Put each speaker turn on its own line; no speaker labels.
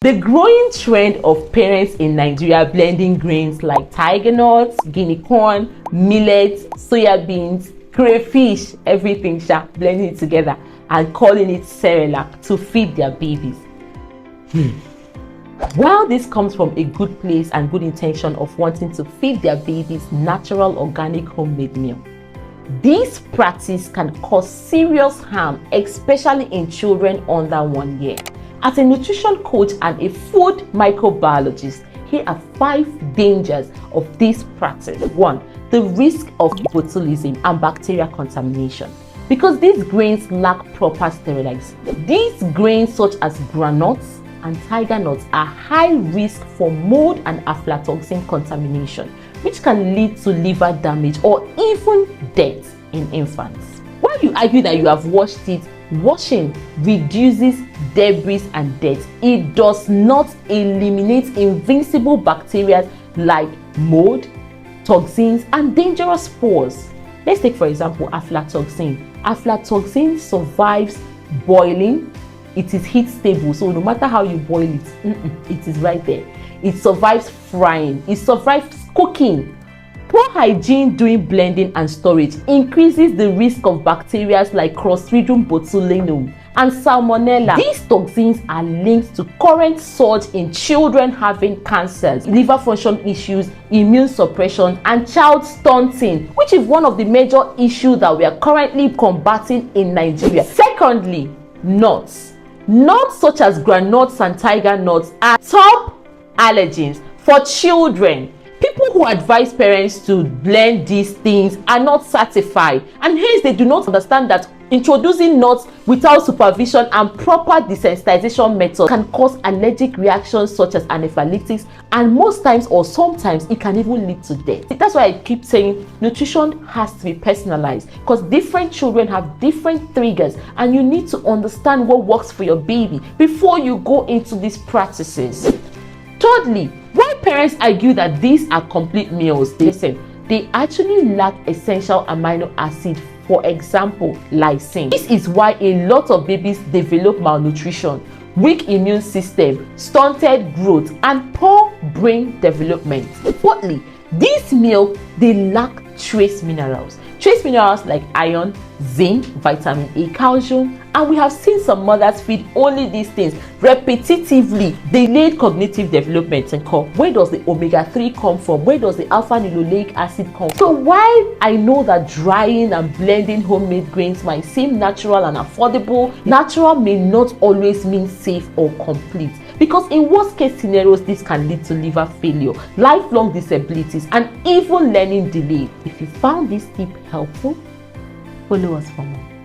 The growing trend of parents in Nigeria blending grains like tiger nuts, guinea corn, millet, soya beans, crayfish, everything, blending it together and calling it Cerelac to feed their babies. While this comes from a good place and good intention of wanting to feed their babies natural organic homemade meal, this practice can cause serious harm, especially in children under 1 year. As a nutrition coach and a food microbiologist, here are 5 dangers of this practice. 1. The risk of botulism and bacterial contamination. Because these grains lack proper sterilization. These grains such as groundnuts and tiger nuts are high risk for mold and aflatoxin contamination, which can lead to liver damage or even death in infants. While you argue that you have washed it, washing reduces debris and dirt. It does not eliminate invincible bacteria like mold, toxins, and dangerous spores. Let's take for example aflatoxin. Aflatoxin survives boiling. It is heat stable, so no matter how you boil it, it is right there. It survives frying. It survives cooking. Poor hygiene during blending and storage increases the risk of bacteria like Clostridium botulinum and Salmonella. These toxins are linked to current surge in children having cancers, liver function issues, immune suppression, and child stunting, which is one of the major issues that we are currently combating in Nigeria. Secondly, nuts. Nuts such as groundnuts and tiger nuts are top allergens for children. People who advise parents to blend these things are not certified, and hence they do not understand that introducing nuts without supervision and proper desensitization methods can cause allergic reactions such as anaphylactics, and most times or sometimes it can even lead to death. That's why I keep saying nutrition has to be personalized, because different children have different triggers and you need to understand what works for your baby before you go into these practices. Thirdly, why parents argue that these are complete meals, they actually lack essential amino acid, for example, lysine. This is why a lot of babies develop malnutrition, weak immune system, stunted growth, and poor brain development. Fourthly, these meals, they lack trace minerals. Trace minerals like iron, zinc, vitamin A, calcium, and we have seen some mothers feed only these things repetitively. Delayed cognitive development and where does the omega-3 come from? Where does the alpha-linoleic acid come from? So while I know that drying and blending homemade grains might seem natural and affordable, natural may not always mean safe or complete. Because in worst case scenarios, this can lead to liver failure, lifelong disabilities, and even learning delay. If you found this tip helpful, follow us for more.